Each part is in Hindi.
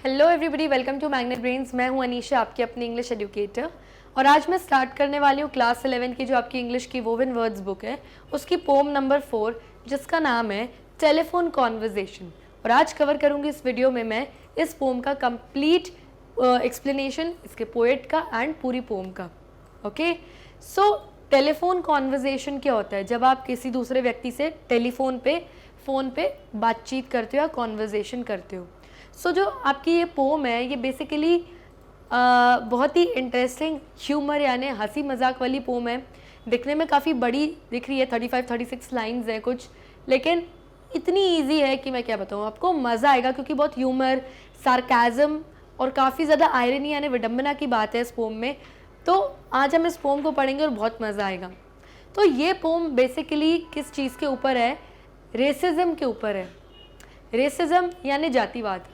Hello everybody, welcome to magnet brains. मैं हूं अनीशा, आपकी अपनी इंग्लिश एजुकेटर। और आज मैं स्टार्ट करने वाली हूं क्लास 11 की जो आपकी इंग्लिश की वोवन वर्ड्स बुक है, उसकी पोम नंबर 4 जिसका नाम है टेलीफोन कॉन्वर्जेशन। और आज कवर करूंगी इस वीडियो में मैं इस पोम का कंप्लीट एक्सप्लेनेशन, इसके पोएट का एंड पूरी पोम का। ओके, सो टेलीफोन कॉन्वर्जेशन क्या होता है? जब आप किसी दूसरे व्यक्ति से फ़ोन पे बातचीत करते हो या कॉन्वर्जेशन करते हो। सो जो आपकी ये पोम है ये बेसिकली बहुत ही इंटरेस्टिंग ह्यूमर यानी हंसी मजाक वाली पोम है। दिखने में काफ़ी बड़ी दिख रही है, 35-36 लाइंस हैं कुछ, लेकिन इतनी इजी है कि मैं क्या बताऊँ आपको, मज़ा आएगा क्योंकि बहुत ह्यूमर, सार्काज़म और काफ़ी ज़्यादा आयरनी यानी विडम्बना की बात है इस पोम में। तो आज हम इस पोम को पढ़ेंगे और बहुत मज़ा आएगा। तो ये पोम बेसिकली किस चीज़ के ऊपर है? रेसिज्म के ऊपर है। रेसिज्म यानी जातिवाद,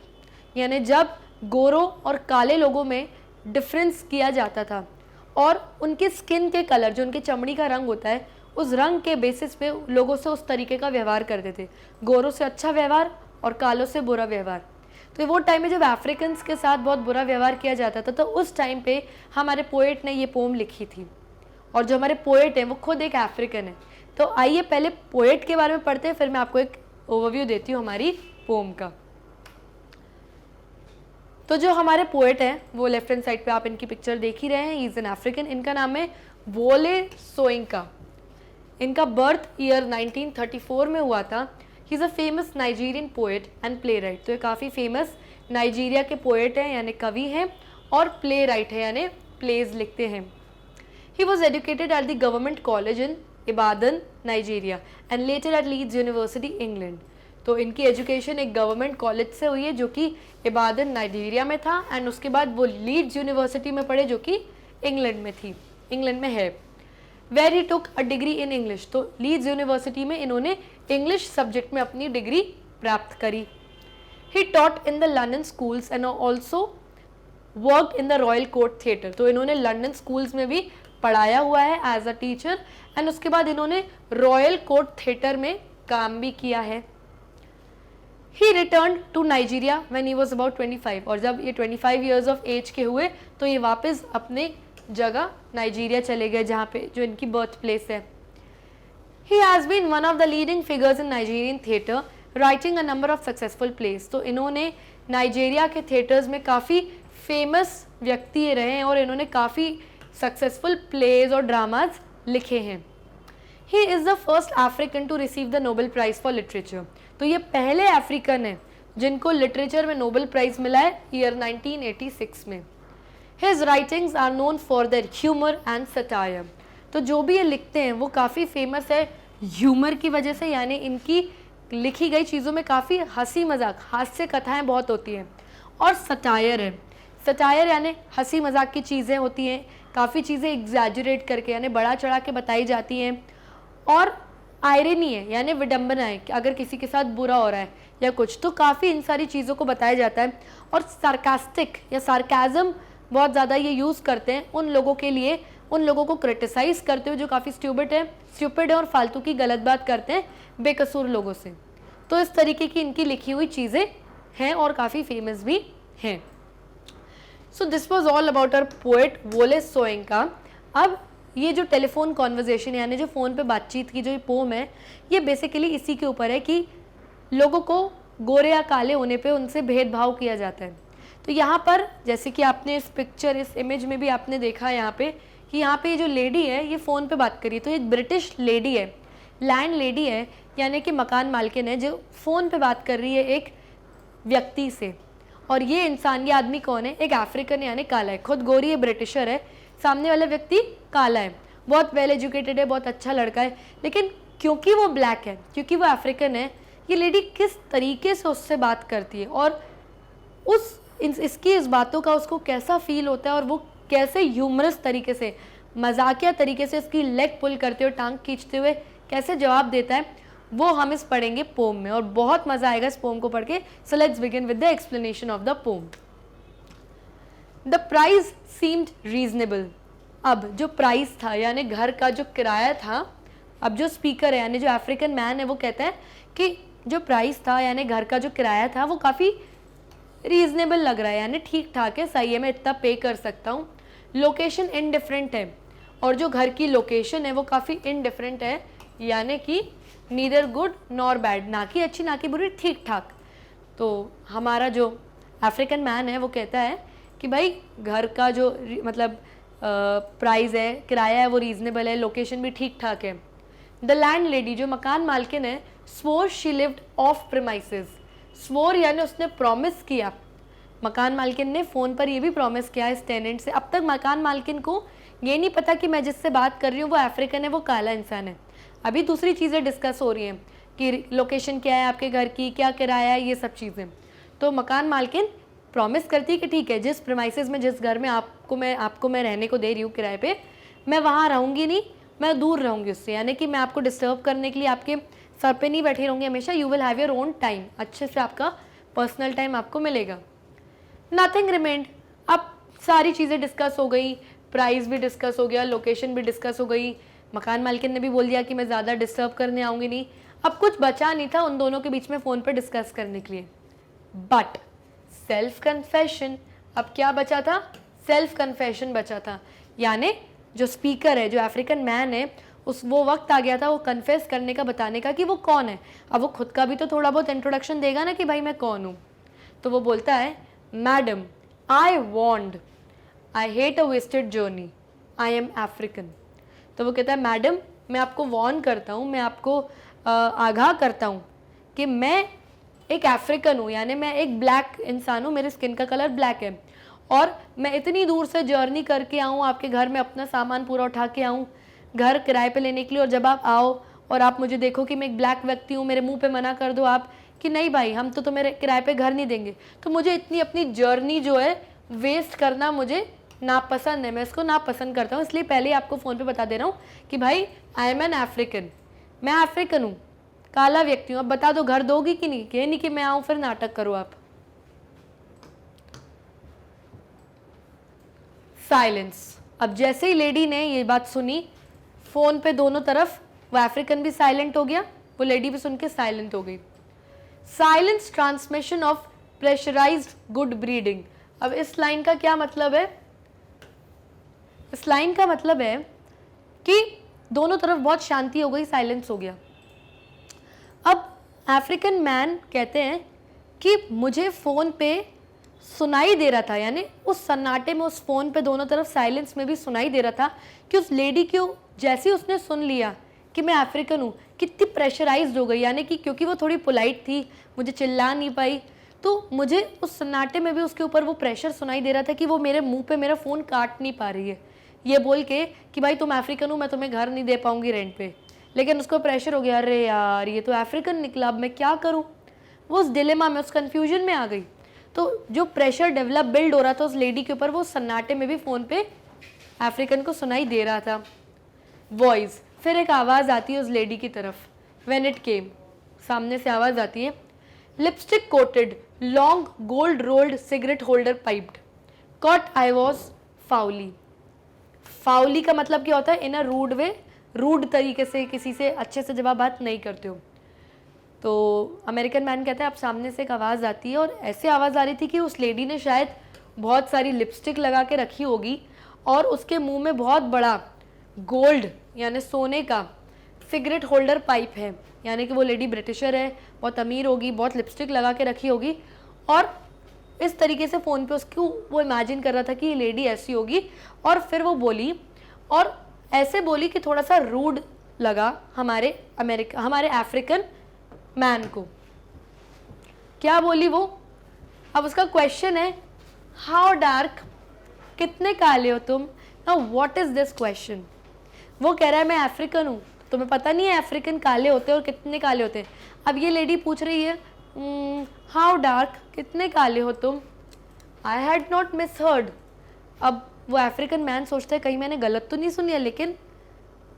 यानी जब गोरों और काले लोगों में डिफरेंस किया जाता था और उनके स्किन के कलर, जो उनकी चमड़ी का रंग होता है, उस रंग के बेसिस पे लोगों से उस तरीके का व्यवहार करते थे। गोरों से अच्छा व्यवहार और कालों से बुरा व्यवहार। तो वो टाइम में जब अफ्रीकन्स के साथ बहुत बुरा व्यवहार किया जाता था, तो उस टाइम पे हमारे पोएट ने ये पोम लिखी थी। और जो हमारे पोएट हैं वो खुद एक अफ्रीकन है। तो आइए पहले पोएट के बारे में पढ़ते हैं, फिर मैं आपको एक ओवरव्यू देती हूँ हमारी पोम का। तो जो हमारे पोएट हैं वो लेफ्ट हैंड साइड पे आप इनकी पिक्चर देख ही रहे हैं। He is an African. इनका नाम है वोले सोयिंका। इनका बर्थ ईयर 1934 में हुआ था। He is a famous Nigerian poet and play right. तो ये काफ़ी फेमस नाइजीरिया के पोएट हैं यानी कवि हैं, और प्ले राइट है यानी प्लेज लिखते हैं। He was educated at the government college in Ibadan, Nigeria and later at Leeds University, England. तो इनकी एजुकेशन एक गवर्नमेंट कॉलेज से हुई है जो कि इबादन, नाइजीरिया में था, एंड उसके बाद वो लीड्स यूनिवर्सिटी में पढ़े जो कि इंग्लैंड में थी, इंग्लैंड में है। Where he took a degree in English. तो लीड्स यूनिवर्सिटी में इन्होंने इंग्लिश सब्जेक्ट में अपनी डिग्री प्राप्त करी। He taught in the London schools and also work in the Royal Court theatre. तो इन्होंने लंदन स्कूल्स में भी पढ़ाया हुआ है एज अ टीचर, एंड उसके बाद इन्होंने रॉयल कोर्ट थिएटर में काम भी किया है। He returned to Nigeria when he was about 25। और जब ये 25 years of age के हुए तो ये वापस अपने जगह नाइजीरिया चले गए जहाँ पे जो इनकी बर्थ प्लेस है। He has been one of the leading figures in Nigerian theatre, writing a number of successful plays। तो इन्होंने नाइजीरिया के थिएटर्स में काफ़ी फेमस व्यक्ति रहे हैं और इन्होंने काफ़ी सक्सेसफुल प्लेज और ड्रामाज लिखे हैं। He is the first African to receive the Nobel Prize for Literature। तो ये पहले अफ्रीकन है जिनको लिटरेचर में नोबेल प्राइज मिला है ईयर 1986 में। His writings are known for their humor and satire। तो जो भी ये लिखते हैं वो काफ़ी फेमस है ह्यूमर की वजह से, यानी इनकी लिखी गई चीज़ों में काफ़ी हंसी मजाक, हास्य कथाएं बहुत होती हैं। और सटायर है, सटायर यानी हंसी मजाक की चीज़ें होती हैं, काफ़ी चीज़ें एग्जैजरेट करके यानी बढ़ा चढ़ा के बताई जाती हैं। और आयरनी है यानी विडम्बना है कि अगर किसी के साथ बुरा हो रहा है या कुछ, तो काफ़ी इन सारी चीज़ों को बताया जाता है। और सार्कास्टिक या सार्काज़म बहुत ज़्यादा ये यूज़ करते हैं उन लोगों के लिए, उन लोगों को क्रिटिसाइज़ करते हुए जो काफ़ी स्टूपिड है और फालतू की गलत बात करते हैं बेकसूर लोगों से। तो इस तरीके की इनकी लिखी हुई चीज़ें हैं और काफ़ी फेमस भी हैं। So this was all about our poet Wole Soyinka. अब ये जो टेलीफोन कॉन्वर्जेशन यानी जो फ़ोन पे बातचीत की जो ये पोम है, ये बेसिकली इसी के ऊपर है कि लोगों को गोरे या काले होने पे उनसे भेदभाव किया जाता है। तो यहाँ पर जैसे कि आपने इस पिक्चर, इस इमेज में भी आपने देखा यहाँ पे कि यहाँ पे ये जो लेडी है ये फ़ोन पे बात कर रही है। तो ये ब्रिटिश लेडी है, लैंड लेडी है यानी कि मकान मालकिन है, जो फ़ोन पे बात कर रही है एक व्यक्ति से। और ये इंसान, ये आदमी कौन है? एक अफ्रीकन यानी काला है। खुद गोरी है, ब्रिटिशर है, सामने वाला व्यक्ति काला है, बहुत वेल एजुकेटेड है, बहुत अच्छा लड़का है, लेकिन क्योंकि वो ब्लैक है, क्योंकि वो अफ्रीकन है, ये लेडी किस तरीके से उससे बात करती है और इसकी इस बातों का उसको कैसा फील होता है और वो कैसे ह्यूमरस तरीके से, मजाकिया तरीके से इसकी लेग पुल करते हुए, टांग खींचते हुए कैसे जवाब देता है, वो हम इस पढ़ेंगे पोम में और बहुत मज़ा आएगा इस पोम को पढ़ के। So let's begin with the explanation of the poem. The prize seemed reasonable. अब जो प्राइस था यानी घर का जो किराया था, अब जो स्पीकर है यानी जो अफ्रीकन मैन है वो कहता है कि जो प्राइस था यानी घर का जो किराया था वो काफ़ी रीजनेबल लग रहा है, यानी ठीक ठाक है, सही है, मैं इतना पे कर सकता हूँ। लोकेशन इनडिफरेंट है, और जो घर की लोकेशन है वो काफ़ी इनडिफरेंट है, यानी कि नीदर गुड नॉर बैड, ना कि अच्छी ना कि बुरी, ठीक ठाक। तो हमारा जो अफ्रीकन मैन है वो कहता है कि भाई घर का जो मतलब प्राइस है, किराया है, वो रीजनेबल है, लोकेशन भी ठीक ठाक है। द लैंड लेडी, जो मकान मालकिन है, swore she lived of premises. Swore यानी उसने प्रॉमिस किया, मकान मालकिन ने फ़ोन पर ये भी प्रॉमिस किया इस टेनेंट से। अब तक मकान मालकिन को ये नहीं पता कि मैं जिससे बात कर रही हूँ वो अफ्रीकन है, वो काला इंसान है। अभी दूसरी चीज़ें डिस्कस हो रही हैं कि लोकेशन क्या है आपके घर की, क्या किराया है, ये सब चीज़ें। तो मकान मालकिन प्रॉमिस करती है कि ठीक है, जिस प्रीमाइसेस में, जिस घर में आपको मैं रहने को दे रही हूँ किराए पे, मैं वहाँ रहूँगी नहीं, मैं दूर रहूँगी उससे, यानी कि मैं आपको डिस्टर्ब करने के लिए आपके सर पे नहीं बैठी रहूँगी हमेशा। You will have your own time, अच्छे से आपका पर्सनल टाइम आपको मिलेगा। नथिंग रिमेंड, अब सारी चीज़ें डिस्कस हो गई, प्राइस भी डिस्कस हो गया, लोकेशन भी डिस्कस हो गई, मकान मालकिन ने भी बोल दिया कि मैं ज़्यादा डिस्टर्ब करने आऊँगी नहीं। अब कुछ बचा नहीं था उन दोनों के बीच में फ़ोन पर डिस्कस करने के लिए, बट सेल्फ कन्फेशन। अब क्या बचा था? सेल्फ कन्फेशन बचा था, यानी जो स्पीकर है, जो अफ्रीकन मैन है, वो वक्त आ गया था वो कन्फेस करने का, बताने का कि वो कौन है। अब वो खुद का भी तो थोड़ा बहुत इंट्रोडक्शन देगा ना कि भाई मैं कौन हूँ। तो वो बोलता है, madam I warned, I hate a wasted journey, I am African. तो वो कहता है, मैडम मैं आपको वॉर्न करता हूँ, मैं आपको आगाह करता हूँ कि मैं एक अफ्रीकन हूँ, यानी मैं एक ब्लैक इंसान हूँ, मेरे स्किन का कलर ब्लैक है, और मैं इतनी दूर से जर्नी करके आऊँ आपके घर में, अपना सामान पूरा उठा के आऊँ घर किराए पे लेने के लिए, और जब आप आओ और आप मुझे देखो कि मैं एक ब्लैक व्यक्ति हूँ, मेरे मुंह पे मना कर दो आप कि नहीं भाई हम तो मेरे किराए पे घर नहीं देंगे, तो मुझे इतनी अपनी जर्नी जो है वेस्ट करना मुझे नापसंद है, मैं इसको नापसंद करता हूँ। इसलिए पहले आपको फ़ोन पे बता दे रहा हूँ कि भाई आई एम एन अफ्रीकन, मैं अफ्रीकन हूँ, काला व्यक्ति हूँ। अब बता दो घर दोगी कि नहीं, ये नहीं कि मैं आऊँ फिर नाटक करो आप। साइलेंस। अब जैसे ही लेडी ने ये बात सुनी, फ़ोन पे दोनों तरफ, वो अफ्रीकन भी साइलेंट हो गया, वो लेडी भी सुन के साइलेंट हो गई। Silence transmission of pressurized good breeding. अब इस लाइन का क्या मतलब है? इस लाइन का मतलब है कि दोनों तरफ बहुत शांति हो गई, साइलेंस हो गया। अब अफ्रीकन मैन कहते हैं कि मुझे फ़ोन पे सुनाई दे रहा था, यानी उस सन्नाटे में, उस फ़ोन पे दोनों तरफ साइलेंस में भी सुनाई दे रहा था कि उस लेडी को जैसे उसने सुन लिया कि मैं अफ्रीकन हूँ, कितनी प्रेशराइज्ड हो गई, यानी कि क्योंकि वो थोड़ी पोलाइट थी, मुझे चिल्ला नहीं पाई, तो मुझे उस सन्नाटे में भी उसके ऊपर वो प्रेशर सुनाई दे रहा था कि वो मेरे मुंह पे मेरा फ़ोन काट नहीं पा रही है, ये बोल के कि भाई तुम अफ्रीकन हो, मैं तुम्हें घर नहीं दे पाऊँगी रेंट पे। लेकिन उसको प्रेशर हो गया, अरे यार ये तो अफ्रीकन निकला, अब मैं क्या करूँ। वो उस डिलेमा में, उस कन्फ्यूजन में आ गई। तो जो प्रेशर डेवलप बिल्ड हो रहा था उस लेडी के ऊपर, वो सन्नाटे में भी फ़ोन पे अफ्रीकन को सुनाई दे रहा था। वॉइस, फिर एक आवाज़ आती है उस लेडी की तरफ, व्हेन इट केम, सामने से आवाज़ आती है, lipstick coated long gold rolled cigarette holder pipped caught I was foully. Foully का मतलब क्या होता है? इन अ रूड वे, रूड तरीके से किसी से अच्छे से जब आप बात नहीं करते हो। तो अमेरिकन मैन कहता है अब सामने से एक आवाज़ आती है, और ऐसे आवाज़ आ रही थी कि उस लेडी ने शायद बहुत सारी लिपस्टिक लगा के रखी होगी, और उसके मुंह में बहुत बड़ा गोल्ड यानी सोने का सिगरेट होल्डर पाइप है, यानी कि वो लेडी ब्रिटिशर है, बहुत अमीर होगी, बहुत लिपस्टिक लगा के रखी होगी, और इस तरीके से फ़ोन पे उसको वो इमेजिन कर रहा था कि ये लेडी ऐसी होगी। और फिर वो बोली, और ऐसे बोली कि थोड़ा सा रूड लगा हमारे अफ्रीकन मैन को। क्या बोली वो? अब उसका क्वेश्चन है हाउ डार्क, कितने काले हो तुम। Now what is this question? वो कह रहा है मैं अफ्रीकन हूँ, तुम्हें पता नहीं है अफ्रीकन काले होते हैं और कितने काले होते हैं। अब ये लेडी पूछ रही है हाउ डार्क, कितने काले हो तुम। I had not miss heard. अब वो अफ्रीकन मैन सोचता है कहीं मैंने गलत तो नहीं सुनी है, लेकिन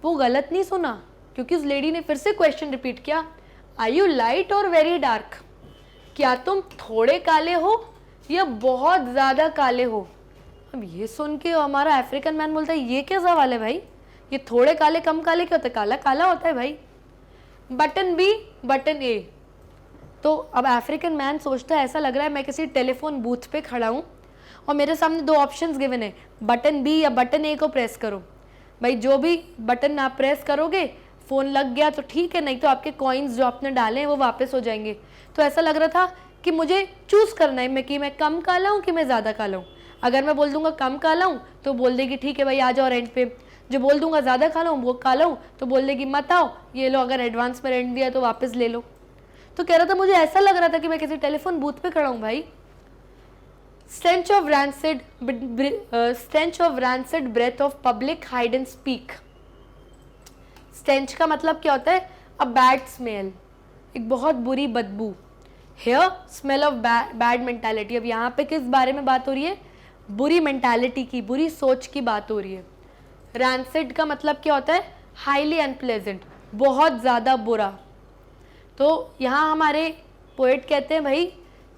वो गलत नहीं सुना, क्योंकि उस लेडी ने फिर से क्वेश्चन रिपीट किया, आर यू लाइट और वेरी डार्क, क्या तुम थोड़े काले हो या बहुत ज़्यादा काले हो। अब ये सुन के हमारा अफ्रीकन मैन बोलता है ये क्या सवाल है भाई, ये थोड़े काले कम काले क्या होता है, काला काला होता है भाई। बटन बी बटन ए, तो अब अफ्रीकन मैन सोचता है ऐसा लग रहा है मैं किसी टेलीफोन बूथ पे खड़ा हूँ और मेरे सामने दो ऑप्शंस गिवन है, बटन बी या बटन ए को प्रेस करो। भाई जो भी बटन आप प्रेस करोगे फ़ोन लग गया तो ठीक है, नहीं तो आपके कॉइन्स जो आपने डाले हैं वो वापस हो जाएंगे। तो ऐसा लग रहा था कि मुझे चूज़ करना है मैं कि मैं कम काला हूँ कि मैं ज़्यादा काला हूँ। अगर मैं बोल दूंगा कम काला हूँ तो बोल देगी ठीक है भाई आ जाओ रेंट पे, जो बोल दूंगा ज़्यादा काला हूँ वो काला हूँ तो बोल देगी मत आओ, ये लो अगर एडवांस में रेंट दिया तो वापस ले लो। तो कह रहा था मुझे ऐसा लग रहा था कि मैं किसी टेलीफोन बूथ पे खड़ा हूँ भाई। stench of rancid breath of public hide and speak। stench का मतलब क्या होता है? अ बैड स्मेल, एक बहुत बुरी बदबू। Here smell of bad mentality. अब यहाँ पे किस बारे में बात हो रही है? बुरी मेंटालिटी की, बुरी सोच की बात हो रही है। रैंसिड का मतलब क्या होता है? हाईली अनप्लेजेंट, बहुत ज़्यादा बुरा। तो यहाँ हमारे पोएट कहते हैं भाई,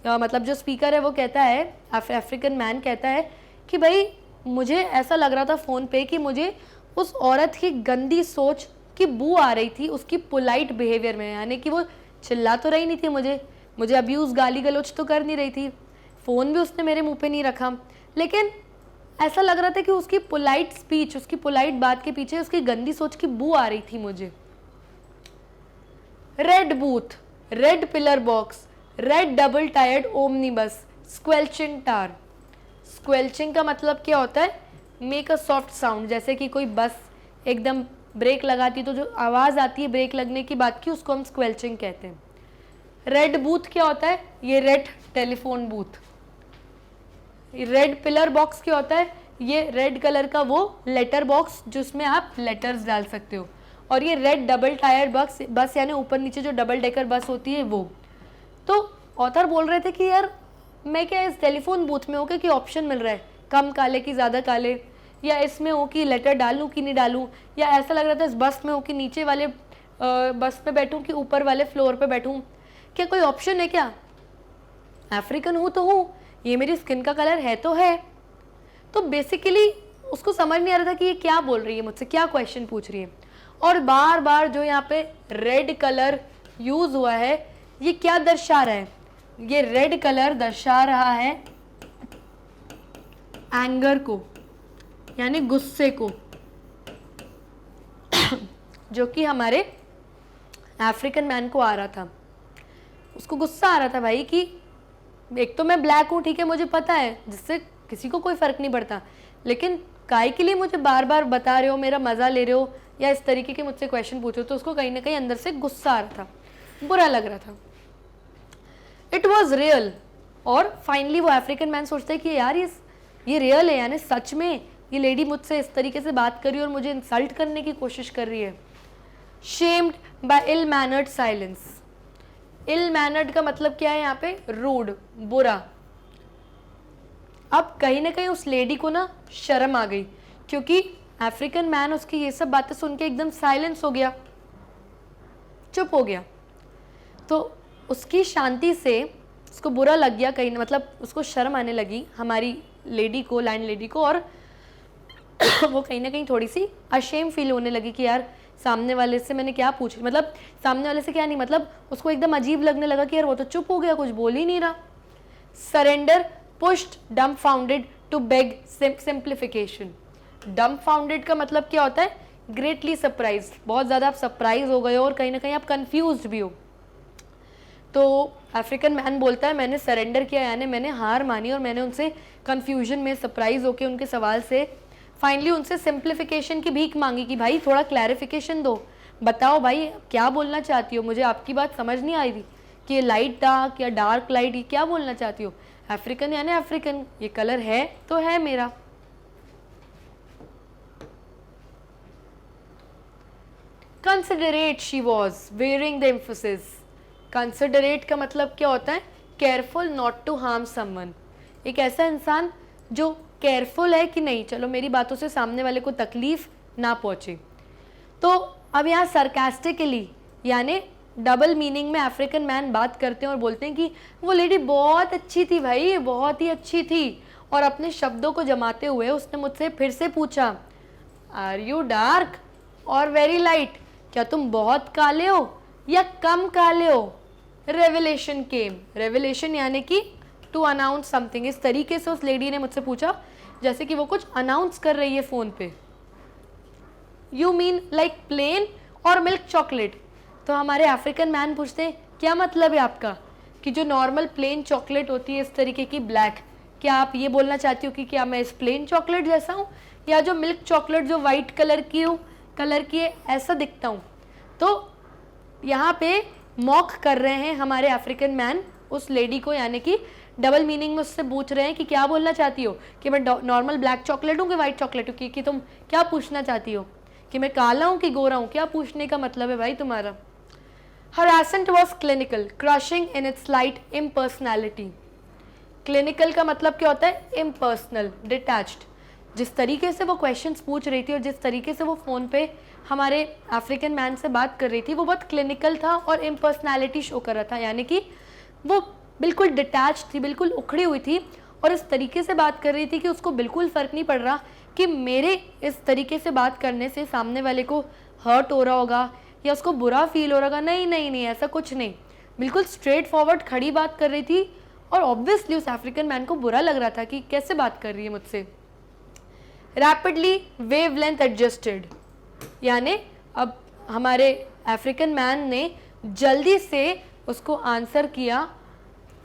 मतलब जो स्पीकर है वो कहता है, अफ्रीकन मैन कहता है कि भाई मुझे ऐसा लग रहा था फ़ोन पे कि मुझे उस औरत की गंदी सोच की बू आ रही थी उसकी पोलाइट बिहेवियर में, यानी कि वो चिल्ला तो रही नहीं थी मुझे अब्यूज़ गाली गलौज तो कर नहीं रही थी, फ़ोन भी उसने मेरे मुंह पे नहीं रखा, लेकिन ऐसा लग रहा था कि उसकी पोलाइट स्पीच, उसकी पोलाइट बात के पीछे उसकी गंदी सोच की बू आ रही थी मुझे। Red booth, red pillar box, red double tiered omnibus, squelching tar. Squelching का मतलब क्या होता है? मेक अ सॉफ्ट साउंड, जैसे कि कोई बस एकदम ब्रेक लगाती तो जो आवाज़ आती है ब्रेक लगने की बात की, उसको हम स्क्वेल्चिंग कहते हैं। रेड बूथ क्या होता है? ये red telephone booth. Red pillar box क्या होता है? ये रेड कलर का वो लेटर बॉक्स जिसमें आप लेटर्स डाल सकते हो। और ये रेड डबल टायर बस यानी ऊपर नीचे जो डबल डेकर बस होती है वो। तो ऑथर बोल रहे थे कि यार मैं क्या इस टेलीफोन बूथ में हूँ कि ऑप्शन मिल रहा है कम काले की ज़्यादा काले, या इसमें हो कि लेटर डालूँ कि नहीं डालूँ, या ऐसा लग रहा था इस बस में हो कि नीचे वाले बस पे बैठूँ कि ऊपर वाले फ्लोर पे बैठूँ, क्या कोई ऑप्शन है क्या? अफ्रीकन हूँ तो हूँ, ये मेरी स्किन का कलर है तो है। तो बेसिकली उसको समझ नहीं आ रहा था कि ये क्या बोल रही है मुझसे, क्या क्वेश्चन पूछ रही है। और बार बार जो यहाँ पे रेड कलर यूज़ हुआ है ये क्या दर्शा रहा है? ये रेड कलर दर्शा रहा है एंगर को, यानी गुस्से को, जो कि हमारे अफ्रीकन मैन को आ रहा था। उसको गुस्सा आ रहा था भाई कि एक तो मैं ब्लैक हूँ, ठीक है मुझे पता है, जिससे किसी को कोई फ़र्क नहीं पड़ता, लेकिन काय के लिए मुझे बार बार बता रहे हो, मेरा मज़ा ले रहे हो, या इस तरीके के मुझसे क्वेश्चन पूछो। तो उसको कहीं ना कहीं अंदर से गुस्सा आ रहा था, बुरा लग रहा था। It was real. और फाइनली वो अफ्रीकन मैन सोचता है कि यार ये रियल है, यानी सच में ये लेडी मुझसे इस तरीके से बात कर रही है और मुझे इंसल्ट करने की कोशिश कर रही है। Shamed by ill mannered silence. Ill mannered का मतलब क्या है यहाँ पे? रूड, बुरा। अब कहीं ना कहीं उस लेडी को ना शर्म आ गई, क्योंकि अफ्रीकन मैन उसकी ये सब बातें सुन के एकदम साइलेंस हो गया, चुप हो गया। तो उसकी शांति से उसको बुरा लग गया, कहीं मतलब उसको शर्म आने लगी हमारी लेडी को, लैंड लेडी को, और वो कहीं ना कहीं थोड़ी सी अशेम फील होने लगी कि यार सामने वाले से मैंने क्या पूछ, मतलब सामने वाले से क्या नहीं, मतलब उसको एकदम अजीब लगने लगा कि यार वो तो चुप हो गया, कुछ बोल ही नहीं रहा। Surrender, pushed, dumbfounded to beg simplification. Dumbfounded का मतलब क्या होता है? ग्रेटली सरप्राइज, बहुत ज़्यादा आप सरप्राइज हो गए हो और कहीं ना कहीं आप कंफ्यूज भी हो। तो अफ्रीकन मैन बोलता है मैंने सरेंडर किया, यानी मैंने हार मानी और मैंने उनसे कंफ्यूजन में सरप्राइज होके उनके सवाल से फाइनली उनसे सिंप्लीफिकेशन की भीख मांगी कि भाई थोड़ा क्लैरिफिकेशन दो, बताओ भाई क्या बोलना चाहती हो, मुझे आपकी बात समझ नहीं आई थी कि ये लाइट डार्क या डार्क लाइट, ये क्या बोलना चाहती हो? अफ्रीकन यानी अफ्रीकन, ये कलर है तो है मेरा। Considerate she was, varying the emphasis. Considerate का मतलब क्या होता है? Careful not to harm someone. एक ऐसा इंसान जो केयरफुल है कि नहीं, चलो मेरी बातों से सामने वाले को तकलीफ ना पहुंचे। तो अब यहाँ सरकास्टिकली यानी डबल मीनिंग में अफ्रीकन मैन बात करते हैं और बोलते हैं कि वो लेडी बहुत अच्छी थी भाई, बहुत ही अच्छी थी। और अपने शब्दों को जमाते हुए उसने मुझसे फिर से पूछा, आर यू डार्क और वेरी लाइट? क्या तुम बहुत काले हो या कम काले हो? रेवलेशन केम, रेवलेशन यानी कि टू अनाउंस समथिंग। इस तरीके से उस लेडी ने मुझसे पूछा जैसे कि वो कुछ अनाउंस कर रही है फ़ोन पे। यू मीन लाइक प्लेन और मिल्क चॉकलेट? तो हमारे अफ्रीकन मैन पूछते हैं क्या मतलब है आपका, कि जो नॉर्मल प्लेन चॉकलेट होती है इस तरीके की ब्लैक, क्या आप ये बोलना चाहती हो कि क्या मैं इस प्लेन चॉकलेट जैसा हूँ, या जो मिल्क चॉकलेट जो वाइट कलर की है ऐसा दिखता हूँ? तो यहाँ पे मॉक कर रहे हैं हमारे अफ्रीकन मैन उस लेडी को, यानी कि डबल मीनिंग में उससे पूछ रहे हैं कि क्या बोलना चाहती हो, कि मैं नॉर्मल ब्लैक चॉकलेट हूँ कि वाइट चॉकलेट हूँ, कि तुम क्या पूछना चाहती हो, कि मैं काला हूँ कि गोरा हूँ, क्या पूछने का मतलब है भाई तुम्हारा? Harassment was clinical, crushing in its light impersonality. Clinical का मतलब क्या होता है? Impersonal, detached. जिस तरीके से वो क्वेश्चंस पूछ रही थी और जिस तरीके से वो फ़ोन पे हमारे अफ्रीकन मैन से बात कर रही थी वो बहुत क्लिनिकल था और इम्पर्सनैलिटी शो कर रहा था, यानी कि वो बिल्कुल डिटैच थी, बिल्कुल उखड़ी हुई थी और इस तरीके से बात कर रही थी कि उसको बिल्कुल फ़र्क नहीं पड़ रहा कि मेरे इस तरीके से बात करने से सामने वाले को हर्ट हो रहा होगा या उसको बुरा फील हो रहा होगा। नहीं नहीं नहीं, ऐसा कुछ नहीं, बिल्कुल स्ट्रेट फॉरवर्ड खड़ी बात कर रही थी और ऑब्वियसली उस अफ्रीकन मैन को बुरा लग रहा था कि कैसे बात कर रही है मुझसे। रैपिडली वेवलेंथ एडजस्टेड, यानी अब हमारे अफ्रीकन मैन ने जल्दी से उसको आंसर किया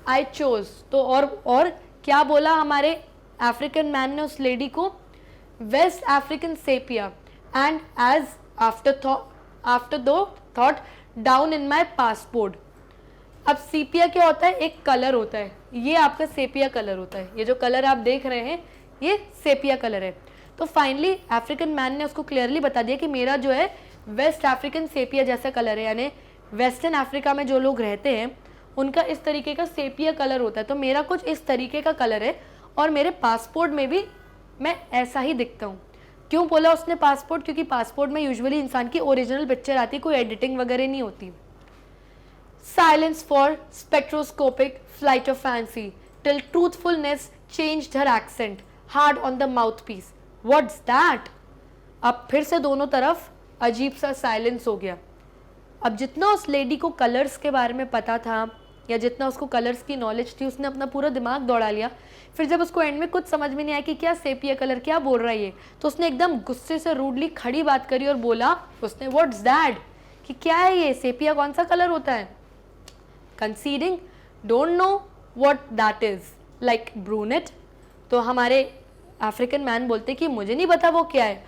आई चोज। तो और क्या बोला हमारे अफ्रीकन मैन ने उस लेडी को? West African sepia and as after though thought down in my passport. अब सीपिया क्या होता है? एक कलर होता है, ये आपका सेपिया कलर होता है। ये जो कलर आप देख रहे हैं ये सेपिया कलर है। तो फाइनली अफ्रीकन मैन ने उसको क्लियरली बता दिया कि मेरा जो है वेस्ट अफ्रीकन सेपिया जैसा कलर है, यानी वेस्टर्न अफ्रीका में जो लोग रहते हैं उनका इस तरीके का सेपिया कलर होता है, तो मेरा कुछ इस तरीके का कलर है और मेरे पासपोर्ट में भी मैं ऐसा ही दिखता हूँ। क्यों बोला उसने पासपोर्ट? क्योंकि पासपोर्ट में यूजुअली इंसान की ओरिजिनल पिक्चर आती है, कोई एडिटिंग वगैरह नहीं होती। Silence for spectroscopic flight of fancy till truthfulness changed her accent hard on the mouthpiece. What's that? अब फिर से दोनों तरफ अजीब सा साइलेंस हो गया। अब जितना उस लेडी को कलर्स के बारे में पता था या जितना उसको कलर्स की नॉलेज थी उसने अपना पूरा दिमाग दौड़ा लिया। फिर जब उसको एंड में कुछ समझ में नहीं आया कि क्या सेपिया कलर क्या बोल रहा है ये, तो उसने एकदम गुस्से से रूडली खड़ी बात करी और बोला उसने व्हाट्स दैट, कि क्या है ये, सेपिया कौन सा कलर होता है? Conceding don't know what that is, like brunette. तो हमारे अफ्रीकन मैन बोलते कि मुझे नहीं पता वो क्या है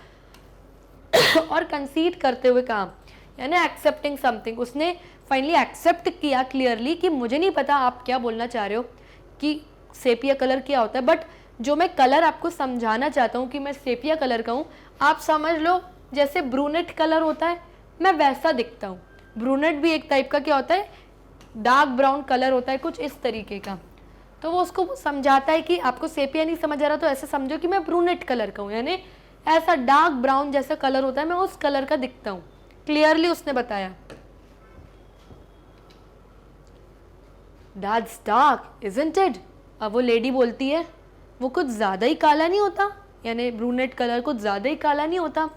और कंसीड करते हुए कहा, यानी एक्सेप्टिंग समथिंग। उसने फाइनली एक्सेप्ट किया क्लियरली कि मुझे नहीं पता आप क्या बोलना चाह रहे हो कि सेपिया कलर क्या होता है, बट जो मैं कलर आपको समझाना चाहता हूँ कि मैं सेपिया कलर का हूँ, आप समझ लो जैसे ब्रूनेट कलर होता है मैं वैसा दिखता हूँ। ब्रूनेट भी एक टाइप का क्या होता है, डार्क ब्राउन कलर होता है कुछ इस तरीके का। तो वो उसको समझाता है कि आपको सेपिया नहीं समझ आ रहा तो ऐसे समझो कि मैं ब्रूनेट कलर का हूँ, यानी ऐसा डार्क ब्राउन जैसा कलर होता है मैं उस कलर का दिखता हूँ। क्लियरली उसने बताया। That's dark, isn't it? अब वो लेडी बोलती है वो कुछ ज़्यादा ही काला नहीं होता, यानी ब्रूनेट कलर कुछ ज़्यादा ही काला नहीं होता।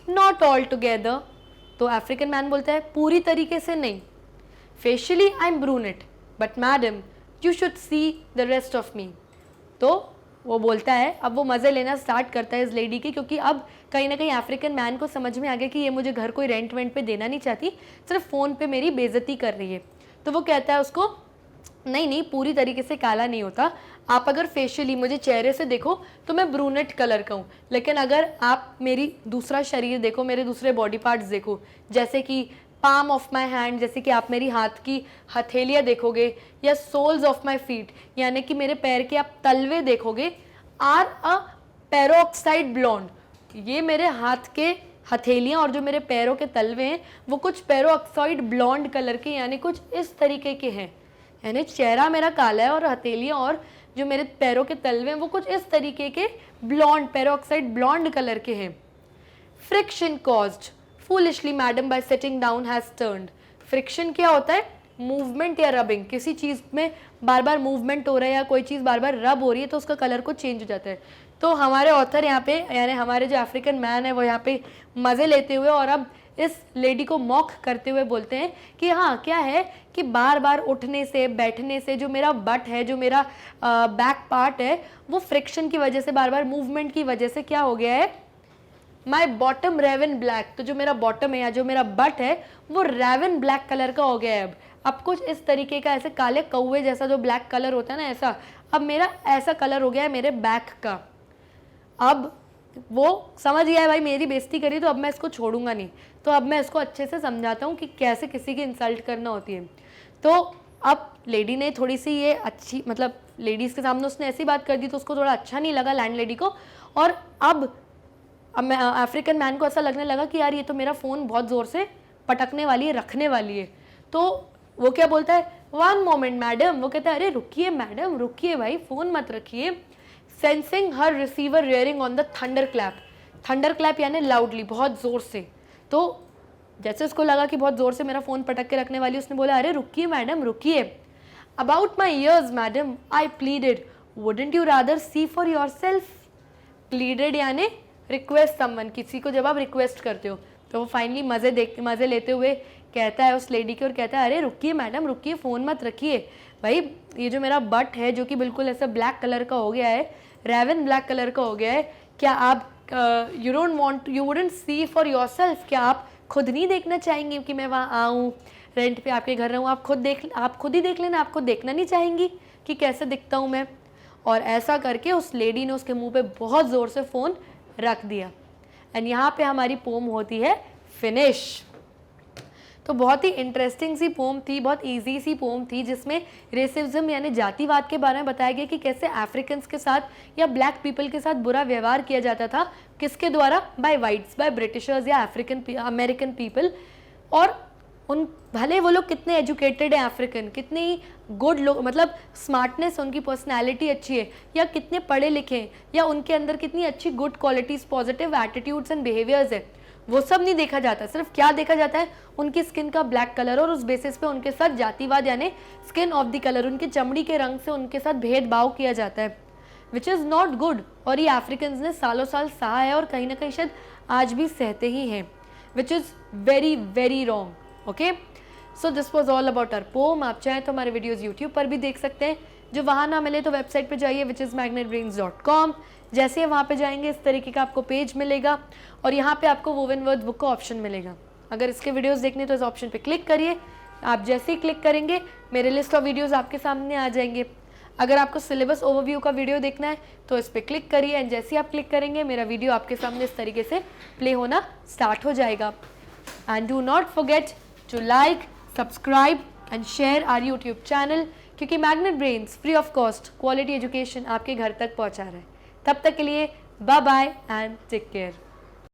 Not all together, तो अफ्रीकन मैन बोलता है पूरी तरीके से नहीं। Facially I'm brunette, but madam, you should see the rest of me. तो वो बोलता है, अब वो मज़े लेना स्टार्ट करता है इस लेडी की, क्योंकि अब कहीं ना कहीं अफ्रीकन मैन को समझ में आ गया कि ये मुझे घर कोई रेंट वेंट पे देना नहीं चाहती, सिर्फ फ़ोन पे मेरी बेइज्जती कर रही है। तो वो कहता है उसको नहीं नहीं पूरी तरीके से काला नहीं होता, आप अगर फेशियली मुझे चेहरे से देखो तो मैं ब्रूनेट कलर का हूँ, लेकिन अगर आप मेरी दूसरा शरीर देखो, मेरे दूसरे बॉडी पार्ट्स देखो, जैसे कि पाम ऑफ माई हैंड, जैसे कि आप मेरी हाथ की हथेलियाँ देखोगे, या सोल्स ऑफ माई फीट यानी कि मेरे पैर के आप तलवे देखोगे, आर अ पेरोक्साइड ब्लॉन्ड, ये मेरे हाथ के हथेलियाँ और जो मेरे पैरों के तलवे हैं वो कुछ पेरोक्साइड ब्लॉन्ड कलर के, यानी कुछ इस तरीके के हैं। यानी चेहरा मेरा काला है और हथेलियाँ और जो मेरे पैरों के तलवे हैं वो कुछ इस तरीके के ब्लॉन्ड पेरोक्साइड ब्लॉन्ड कलर के हैं। Friction caused foolishly madam bye sitting down has turned. Friction क्या होता है? मूवमेंट या रबिंग, किसी चीज़ में बार बार मूवमेंट हो रहा है या कोई चीज़ बार बार रब हो रही है तो उसका कलर को चेंज हो जाता है। तो हमारे ऑथर यहाँ पे यानी हमारे जो अफ्रीकन मैन है वो यहाँ पे मज़े लेते हुए और अब इस लेडी को मॉक करते हुए बोलते हैं कि हाँ क्या है कि बार बार उठने से बैठने से जो मेरा बट है, जो मेरा बैक पार्ट है, वो फ्रिक्शन की वजह से, बार बार मूवमेंट की वजह से क्या हो गया है, माई बॉटम रेवन ब्लैक, तो जो मेरा बॉटम है या जो मेरा बट है वो रेवन ब्लैक कलर का हो गया है। अब कुछ इस तरीके का, ऐसे काले कौवे जैसा जो ब्लैक कलर होता है ना, ऐसा अब मेरा ऐसा कलर हो गया है मेरे बैक का। अब वो समझ गया है भाई मेरी बेइज्जती करी तो अब मैं इसको छोड़ूंगा नहीं, तो अब मैं इसको अच्छे से समझाता हूँ कि कैसे किसी की इंसल्ट करना होती है। तो अब लेडी ने थोड़ी सी ये अच्छी, मतलब लेडीज़ के सामने उसने ऐसी बात कर दी तो उसको थोड़ा अच्छा नहीं लगा लैंड लेडी को, और अब मैं अफ्रीकन मैन को ऐसा लगने लगा कि यार ये तो मेरा फ़ोन बहुत ज़ोर से पटकने वाली है, रखने वाली है। तो वो क्या बोलता है, 1 मोमेंट मैडम, वो कहता है अरे रुकिए मैडम, रुकिए भाई, फ़ोन मत रखिए। Sensing her receiver rearing on the thunder clap, thunder clap यानी लाउडली, बहुत ज़ोर से। तो जैसे उसको लगा कि बहुत ज़ोर से मेरा फ़ोन पटक के रखने वाली, उसने बोला अरे रुकिए मैडम रुकिए। About my ears madam I pleaded, wouldn't you rather see for yourself. Pleaded यानी रिक्वेस्ट समवन, किसी को जब आप रिक्वेस्ट करते हो। तो वो फाइनली मज़े लेते हुए कहता है उस लेडी की, और कहता है अरे रुकिए मैडम रुकिए, फ़ोन मत रखिए भाई, ये जो मेरा बट है जो कि बिल्कुल ऐसा ब्लैक कलर का हो गया है, रेवन ब्लैक कलर का हो गया है, क्या आप you wouldn't see for yourself, क्या आप खुद नहीं देखना चाहेंगे कि मैं वहाँ आऊँ, रेंट पे आपके घर रहूँ, आप खुद ही देख लेना, आपको देखना नहीं चाहेंगी कि कैसे दिखता हूँ मैं। और ऐसा करके उस लेडी ने उसके मुंह पे बहुत ज़ोर से फ़ोन रख दिया। एंड यहाँ पे हमारी पोम होती है फिनिश। तो बहुत ही इंटरेस्टिंग सी पोम थी, बहुत इजी सी पोम थी, जिसमें रेसिज्म यानी जातिवाद के बारे में बताया गया कि कैसे अफ्रीकन्स के साथ या ब्लैक पीपल के साथ बुरा व्यवहार किया जाता था, किसके द्वारा, बाय वाइट्स, बाय ब्रिटिशर्स या अमेरिकन पीपल। और उन भले वो लोग कितने एजुकेटेड हैं अफ्रीकन, कितने ही गुड लोग, मतलब स्मार्टनेस, उनकी पर्सनैलिटी अच्छी है, या कितने पढ़े लिखे हैं, या उनके अंदर कितनी अच्छी good qualities, positive attitudes and behaviours है, वो सब नहीं देखा जाता। सिर्फ क्या देखा जाता है, उनकी स्किन का ब्लैक कलर, और उस बेसिस पे उनके साथ जातिवाद यानी स्किन ऑफ द कलर, उनकी चमड़ी के रंग से उनके साथ भेदभाव किया जाता है, विच इज़ नॉट गुड। और ये अफ्रीकन्स ने सालों साल सहा है और कहीं ना कहीं शायद आज भी सहते ही हैं, which is very very wrong. Okay, so this was all about our poem. आप चाहें तो हमारे वीडियोज़ यूट्यूब पर भी देख सकते हैं, जो वहाँ ना मिले तो वेबसाइट पे जाइए विच इज़ magnetbrains.com। जैसे ही वहाँ पे जाएंगे इस तरीके का आपको पेज मिलेगा, और यहाँ पे आपको वोवन वर्ड्स बुक का ऑप्शन मिलेगा। अगर इसके वीडियोस देखने तो इस ऑप्शन पे क्लिक करिए, आप जैसे ही क्लिक करेंगे मेरे लिस्ट ऑफ वीडियोस आपके सामने आ जाएंगे। अगर आपको सिलेबस ओवरव्यू का वीडियो देखना है तो इस पर क्लिक करिए, एंड जैसे ही आप क्लिक करेंगे मेरा वीडियो आपके सामने इस तरीके से प्ले होना स्टार्ट हो जाएगा। And do not forget to like, subscribe and share our YouTube channel, क्योंकि Magnet Brains free of cost quality education आपके घर तक पहुँचा रहा है। तब तक के लिए bye bye and take care.